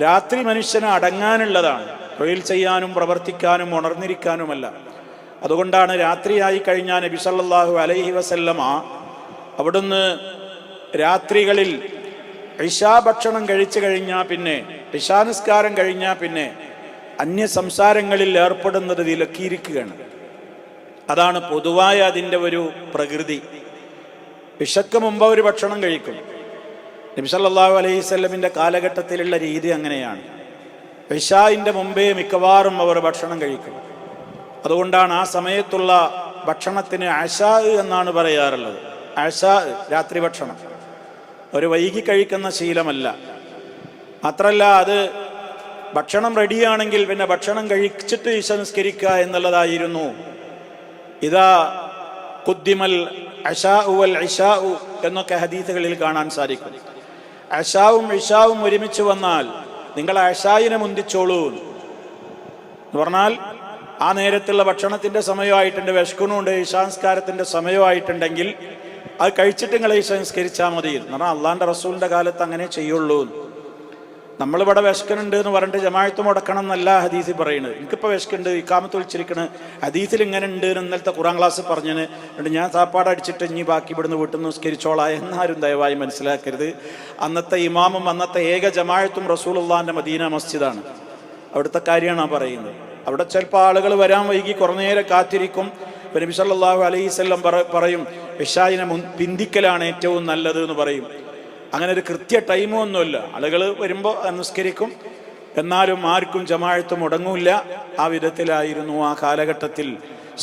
രാത്രി മനുഷ്യന് അടങ്ങാനുള്ളതാണ്, തൊഴിൽ ചെയ്യാനും പ്രവർത്തിക്കാനും ഉണർന്നിരിക്കാനുമല്ല. അതുകൊണ്ടാണ് രാത്രിയായി കഴിഞ്ഞാൽ നബി സല്ലല്ലാഹു അലൈഹി വസല്ലമ അവിടുന്ന് രാത്രികളിൽ ഇശാ ഭക്ഷണം കഴിച്ചു കഴിഞ്ഞാൽ പിന്നെ, ഇശാ നിസ്കാരം കഴിഞ്ഞാൽ പിന്നെ അന്യ സംസാരങ്ങളിൽ ഏർപ്പെടുന്നത് വിലക്കിയിരിക്കുകയാണ്. അതാണ് പൊതുവായ അതിൻ്റെ ഒരു പ്രകൃതി. ഇശക്ക് മുമ്പ് ഒരു ഭക്ഷണം കഴിക്കും. നബി സല്ലല്ലാഹു അലൈഹി വസല്ലമിൻ്റെ കാലഘട്ടത്തിലുള്ള രീതി അങ്ങനെയാണ്. ഇശാഇൻ്റെ മുമ്പേ മിക്കവാറും അവർ ഭക്ഷണം കഴിക്കും. അതുകൊണ്ടാണ് ആ സമയത്തുള്ള ഭക്ഷണത്തിന് അശാ എന്നാണ് പറയാറുള്ളത്. അശാ, രാത്രി ഭക്ഷണം. ഒരു വൈകി കഴിക്കുന്ന ശീലമല്ല. മാത്രമല്ല, അത് ഭക്ഷണം റെഡിയാണെങ്കിൽ പിന്നെ ഭക്ഷണം കഴിച്ചിട്ട് ഇശ നിസ്കരിക്കുക എന്നുള്ളതായിരുന്നു. ഇതാ ഖുദ്ദിമൽ അശാഉ വൽ ഇശാഉ എന്നൊക്കെ ഹദീസുകളിൽ കാണാൻ സാധിക്കും. അശാവും ഇശാവും ഒരുമിച്ച് വന്നാൽ നിങ്ങൾ അശായിനെ മുന്തിച്ചോളൂ എന്ന് പറഞ്ഞാൽ, ആ നേരത്തുള്ള ഭക്ഷണത്തിൻ്റെ സമയമായിട്ടുണ്ട്, വിശക്കണുണ്ട്, ഇശാസ്കാരത്തിൻ്റെ സമയമായിട്ടുണ്ടെങ്കിൽ അത് കഴിച്ചിട്ട് നിങ്ങൾ ഇശ നിസ്കരിച്ചാൽ മതി എന്ന് പറഞ്ഞാൽ അള്ളാഹിൻ്റെ റസൂലിൻ്റെ കാലത്ത് അങ്ങനെ ചെയ്യുള്ളൂ. നമ്മളിവിടെ വിശക്കുന്നുണ്ട് എന്ന് പറഞ്ഞിട്ട് ജമാഅത്ത് മുടക്കണം എന്നല്ല ഹദീസിൽ പറയുന്നത്. എനിക്കിപ്പോൾ വിശക്കുന്നുണ്ട്, ഇക്കാമത്ത് വിളിച്ചിരിക്കണ്, ഹദീസിൽ ഇങ്ങനെ ഉണ്ട് എന്ന് ഇന്നലത്തെ ഖുറാൻ ക്ലാസ് പറഞ്ഞതിന് എന്നിട്ട് ഞാൻ സാപ്പാട് അടിച്ചിട്ട് ഇനി ബാക്കി ഇവിടുന്ന് വീട്ടിൽ നിന്ന് നിസ്കരിച്ചോളാം എന്നാരും ദയവായി മനസ്സിലാക്കരുത്. അന്നത്തെ ഇമാമും അന്നത്തെ ഏക ജമാഅത്തും റസൂലുള്ളാഹിൻ്റെ മദീന മസ്ജിദാണ്. അവിടുത്തെ കാര്യമാണ് പറയുന്നത്. അവിടെ ചിലപ്പോൾ ആളുകൾ വരാൻ വൈകി കുറേ നേരം കാത്തിരിക്കും. നബി സല്ലല്ലാഹു അലൈഹി വസല്ലം പറയും ഇശായിനെ പിന്തിക്കലാണ് ഏറ്റവും നല്ലത് എന്ന് പറയും. അങ്ങനെ ഒരു കൃത്യ ടൈമോ ഒന്നുമില്ല. ആളുകൾ വരുമ്പോൾ നിസ്കരിക്കും, എന്നാലും ആർക്കും ജമാഅത്ത് മുടങ്ങൂല്ല. ആ വിധത്തിലായിരുന്നു ആ കാലഘട്ടത്തിൽ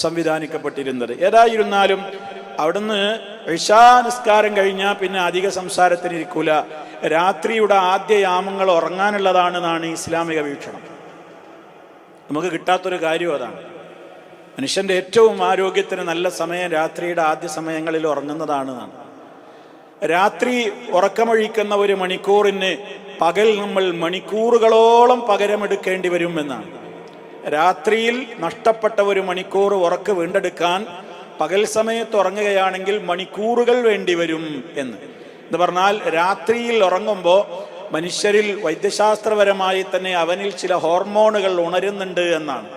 സംവിധാനിക്കപ്പെട്ടിരുന്നത്. ഏതായിരുന്നാലും അവിടുന്ന് ഇശാ നിസ്കാരം കഴിഞ്ഞാൽ പിന്നെ അധിക സംസാരത്തിനിരിക്കൂല. രാത്രിയുടെ ആദ്യ യാമങ്ങൾ ഉറങ്ങാനുള്ളതാണെന്നാണ് ഇസ്ലാമിക വീക്ഷണം. നമുക്ക് കിട്ടാത്തൊരു കാര്യം അതാണ്. മനുഷ്യൻ്റെ ഏറ്റവും ആരോഗ്യത്തിന് നല്ല സമയം രാത്രിയുടെ ആദ്യ സമയങ്ങളിൽ ഉറങ്ങുന്നതാണ്. രാത്രി ഉറക്കമൊഴിക്കുന്ന ഒരു മണിക്കൂറിന് പകൽ നമ്മൾ മണിക്കൂറുകളോളം പകരമെടുക്കേണ്ടി വരും എന്നാണ്. രാത്രിയിൽ നഷ്ടപ്പെട്ട ഒരു മണിക്കൂർ ഉറക്ക് വീണ്ടെടുക്കാൻ പകൽ സമയത്ത് ഉറങ്ങുകയാണെങ്കിൽ മണിക്കൂറുകൾ വേണ്ടി വരും എന്ന് പറഞ്ഞാൽ, രാത്രിയിൽ ഉറങ്ങുമ്പോൾ മനുഷ്യരിൽ വൈദ്യശാസ്ത്രപരമായി തന്നെ അവനിൽ ചില ഹോർമോണുകൾ ഉണരുന്നുണ്ട് എന്നാണ്.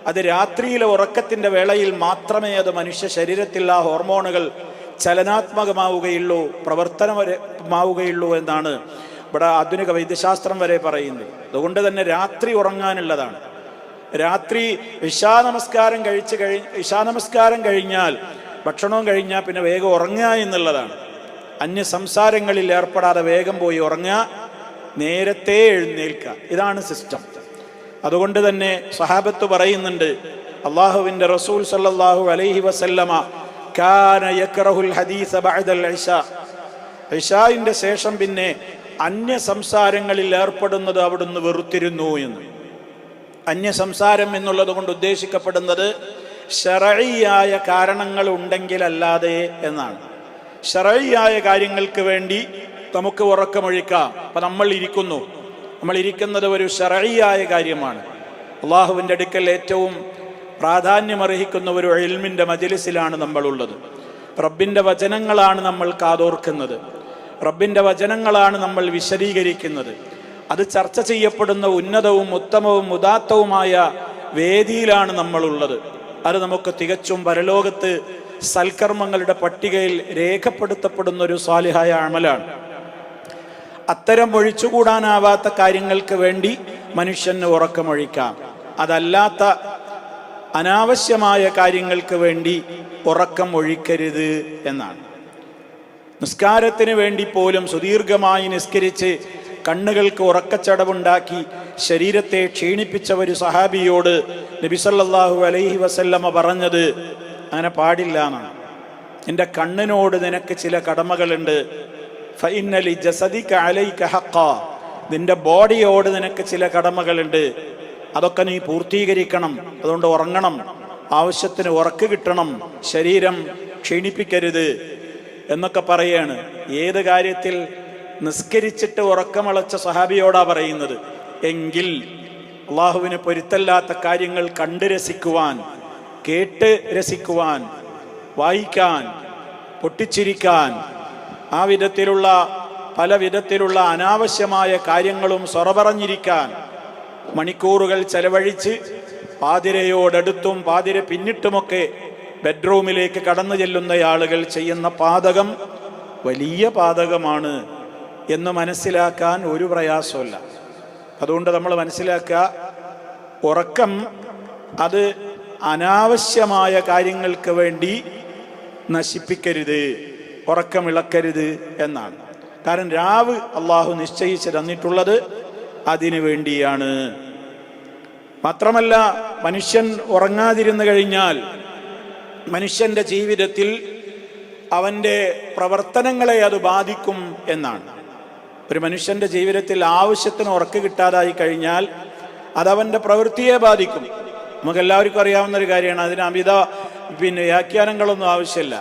അത് രാത്രിയിലെ ഉറക്കത്തിൻ്റെ വേളയിൽ മാത്രമേ അത് മനുഷ്യ ശരീരത്തിൽ ആ ഹോർമോണുകൾ ചലനാത്മകമാവുകയുള്ളൂ, പ്രവർത്തനമാവുകയുള്ളൂ എന്നാണ് ഇവിടെ ആധുനിക വൈദ്യശാസ്ത്രം വരെ പറയുന്നത്. അതുകൊണ്ട് തന്നെ രാത്രി ഉറങ്ങാനുള്ളതാണ്. രാത്രി ഇശാ നമസ്കാരം കഴിഞ്ഞാൽ, ഭക്ഷണവും കഴിഞ്ഞാൽ പിന്നെ വേഗം ഉറങ്ങുക എന്നുള്ളതാണ്. അന്യ സംസാരങ്ങളിൽ ഏർപ്പെടാതെ വേഗം പോയി ഉറങ്ങുക, നേരത്തെ എഴുന്നേൽക്കുക, ഇതാണ് സിസ്റ്റം. അതുകൊണ്ട് തന്നെ സഹാബത്ത് പറയുന്നുണ്ട്, അള്ളാഹുവിൻ്റെ റസൂൽ സല്ലല്ലാഹു അലൈഹി വസല്ലമ കാന യക്റഹുൽ ഹദീസ ബഅദൽ ഇശാ, ഇശാഇന്റെ ശേഷം പിന്നെ അന്യ സംസാരങ്ങളിൽ ഏർപ്പെടുന്നത് അവിടുന്ന് വെറുത്തിരുന്നു എന്ന്. അന്യ സംസാരം എന്നുള്ളത് കൊണ്ട് ഉദ്ദേശിക്കപ്പെടുന്നത് ശർഈയായ കാരണങ്ങൾ ഉണ്ടെങ്കിലല്ലാതെ എന്നാണ്. ശർഈയായ കാര്യങ്ങൾക്ക് വേണ്ടി നമുക്ക് ഉറക്കമൊഴിക്കാം. അപ്പം നമ്മൾ ഇരിക്കുന്നത് ഒരു ശർഈയായ കാര്യമാണ്. അള്ളാഹുവിൻ്റെ അടുക്കൽ ഏറ്റവും പ്രാധാന്യമർഹിക്കുന്ന ഒരു ഇൽമിൻ്റെ മജ്ലിസിലാണ് നമ്മളുള്ളത്. റബ്ബിൻ്റെ വചനങ്ങളാണ് നമ്മൾ കാതോർക്കുന്നത്, റബ്ബിൻ്റെ വചനങ്ങളാണ് നമ്മൾ വിശദീകരിക്കുന്നത്. അത് ചർച്ച ചെയ്യപ്പെടുന്ന ഉന്നതവും ഉത്തമവും ഉദാത്തവുമായ വേദിയിലാണ് നമ്മളുള്ളത്. അത് നമുക്ക് തികച്ചും പരലോകത്ത് സൽക്കർമ്മങ്ങളുടെ പട്ടികയിൽ രേഖപ്പെടുത്തപ്പെടുന്ന ഒരു സാലിഹായ അമലാണ്. അത്തരം ഒഴിച്ചുകൂടാനാവാത്ത കാര്യങ്ങൾക്ക് വേണ്ടി മനുഷ്യന് ഉറക്കമൊഴിക്കാം. അതല്ലാത്ത അനാവശ്യമായ കാര്യങ്ങൾക്ക് വേണ്ടി ഉറക്കം ഒഴിക്കരുത് എന്നാണ്. നിസ്കാരത്തിന് വേണ്ടി പോലും സുദീർഘമായി നിസ്കരിച്ച് കണ്ണുകൾക്ക് ഉറക്കച്ചടവുണ്ടാക്കി ശരീരത്തെ ക്ഷീണിപ്പിച്ച ഒരു സഹാബിയോട് നബി സല്ലല്ലാഹു അലൈഹി വസല്ലമ പറഞ്ഞത് അങ്ങനെ പാടില്ല എന്നാണ്. എൻ്റെ കണ്ണിനോട് നിനക്ക് ചില കടമകളുണ്ട്. ഫഇന്ന ലി ജസദിക അലൈക ഹഖ്ഖാ, നിന്റെ ബോഡിയോട് നിനക്ക് ചില കടമകളുണ്ട്, അതൊക്കെ നീ പൂർത്തീകരിക്കണം. അതുകൊണ്ട് ഉറങ്ങണം, ആവശ്യത്തിന് ഉറക്ക് കിട്ടണം, ശരീരം ക്ഷീണിപ്പിക്കരുത് എന്നൊക്കെ പറയാണ്. ഏത് കാര്യത്തിൽ? നിസ്കരിച്ചിട്ട് ഉറക്കമളച്ച സഹാബിയോടാ പറയുന്നത്. എങ്കിൽ അള്ളാഹുവിന് പൊരുത്തല്ലാത്ത കാര്യങ്ങൾ കണ്ട് രസിക്കുവാൻ, കേട്ട് രസിക്കുവാൻ, വായിക്കാൻ, പൊട്ടിച്ചിരിക്കാൻ, ആ വിധത്തിലുള്ള പല വിധത്തിലുള്ള അനാവശ്യമായ കാര്യങ്ങളും സൊറപറഞ്ഞിരിക്കാൻ മണിക്കൂറുകൾ ചെലവഴിച്ച് പാതിരയോടടുത്തും പാതിര പിന്നിട്ടുമൊക്കെ ബെഡ്റൂമിലേക്ക് കടന്നു ചെല്ലുന്ന ആളുകൾ ചെയ്യുന്ന പാതകം വലിയ പാതകമാണ് എന്ന് മനസ്സിലാക്കാൻ ഒരു പ്രയാസമില്ല. അതുകൊണ്ട് നമ്മൾ മനസ്സിലാക്കുക, ഉറക്കം അത് അനാവശ്യമായ കാര്യങ്ങൾക്ക് വേണ്ടി നശിപ്പിക്കരുത്, ഉറക്കമിളക്കരുത് എന്നാണ്. കാരണം രാവ് അള്ളാഹു നിശ്ചയിച്ച് തന്നിട്ടുള്ളത് അതിനു വേണ്ടിയാണ്. മാത്രമല്ല, മനുഷ്യൻ ഉറങ്ങാതിരുന്നു കഴിഞ്ഞാൽ മനുഷ്യന്റെ ജീവിതത്തിൽ അവൻ്റെ പ്രവർത്തനങ്ങളെ അത് ബാധിക്കും എന്നാണ്. ഒരു മനുഷ്യന്റെ ജീവിതത്തിൽ ആവശ്യത്തിന് ഉറക്ക് കിട്ടാതായി കഴിഞ്ഞാൽ അതവൻ്റെ പ്രവൃത്തിയെ ബാധിക്കും. നമുക്കെല്ലാവർക്കും അറിയാവുന്ന ഒരു കാര്യമാണ്. അതിന് അമിത വ്യാഖ്യാനങ്ങളൊന്നും ആവശ്യമില്ല.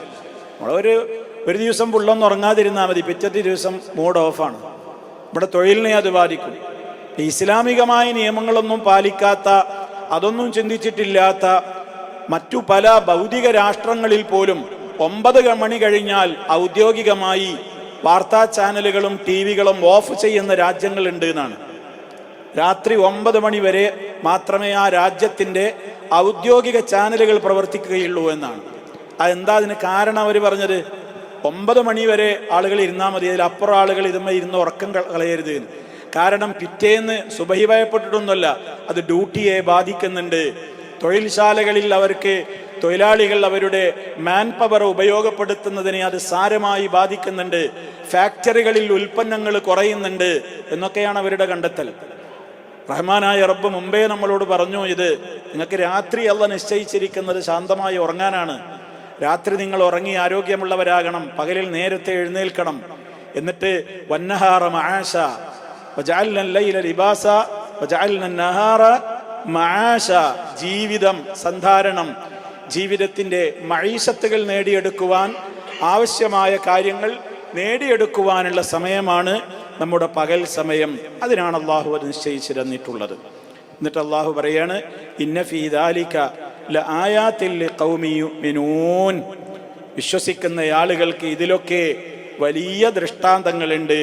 ഒരു ദിവസം ഫുള്ളൊന്നും ഉറങ്ങാതിരുന്നാൽ മതി, പിറ്റത്തെ ദിവസം മൂഡ് ഓഫാണ്. നമ്മുടെ തൊഴിലിനെ അത് ബാധിക്കും. ഇസ്ലാമികമായ നിയമങ്ങളൊന്നും പാലിക്കാത്ത, അതൊന്നും ചിന്തിച്ചിട്ടില്ലാത്ത മറ്റു പല ഭൗതിക രാഷ്ട്രങ്ങളിൽ പോലും 9 മണി കഴിഞ്ഞാൽ ഔദ്യോഗികമായി വാർത്താ ചാനലുകളും TV-കളും ഓഫ് ചെയ്യുന്ന രാജ്യങ്ങളുണ്ട് എന്നാണ്. രാത്രി 9 മണി വരെ മാത്രമേ ആ രാജ്യത്തിൻ്റെ ഔദ്യോഗിക ചാനലുകൾ പ്രവർത്തിക്കുകയുള്ളൂ എന്നാണ്. അതെന്താ അതിന് കാരണം? അവർ പറഞ്ഞത് 9 മണി വരെ ആളുകൾ ഇരുന്നാൽ മതി, അതിലപ്പുറം ആളുകൾ ഇതുമ്മ ഇരുന്ന് ഉറക്കം കളയരുത്. കാരണം പിറ്റേന്ന് സുബഹി ഭയപ്പെട്ടിട്ടൊന്നുമല്ല, അത് ഡ്യൂട്ടിയെ ബാധിക്കുന്നുണ്ട്. തൊഴിൽശാലകളിൽ തൊഴിലാളികൾ അവരുടെ മാൻ പവർ ഉപയോഗപ്പെടുത്തുന്നതിനെ അത് സാരമായി ബാധിക്കുന്നുണ്ട്. ഫാക്ടറികളിൽ ഉൽപ്പന്നങ്ങൾ കുറയുന്നുണ്ട് എന്നൊക്കെയാണ് അവരുടെ കണ്ടെത്തൽ. റഹ്മാനായ റബ്ബ് മുമ്പേ നമ്മളോട് പറഞ്ഞു, ഇത് നിങ്ങൾക്ക് രാത്രി അല്ലാഹ് നിശ്ചയിച്ചിരിക്കുന്നത് ശാന്തമായി ഉറങ്ങാനാണ്. രാത്രി നിങ്ങൾ ഉറങ്ങി ആരോഗ്യമുള്ളവരാകണം, പകലിൽ നേരത്തെ എഴുന്നേൽക്കണം. എന്നിട്ട് വന്നഹാറ മആശ വജഅൽന ലൈല ലിബാസ വജഅൽന നഹാറ മആശ, ജീവിതം സന്ധാരണം, ജീവിതത്തിൻ്റെ മഈശത്തുകൾ നേടിയെടുക്കുവാൻ ആവശ്യമായ കാര്യങ്ങൾ നേടിയെടുക്കുവാനുള്ള സമയമാണ് നമ്മുടെ പകൽ സമയം. അതിനാണ് അള്ളാഹു അത് നിശ്ചയിച്ചു തന്നിട്ടുള്ളത്. എന്നിട്ട് അള്ളാഹു പറയാണ്, ഇന്ന ഫീ ദാലിക ലആയാതിൻ ലിഖൗമി യുഅ്മിനൂൻ, വിശ്വസിക്കുന്ന ആളുകൾക്ക് ഇതിലൊക്കെ വലിയ ദൃഷ്ടാന്തങ്ങളുണ്ട്.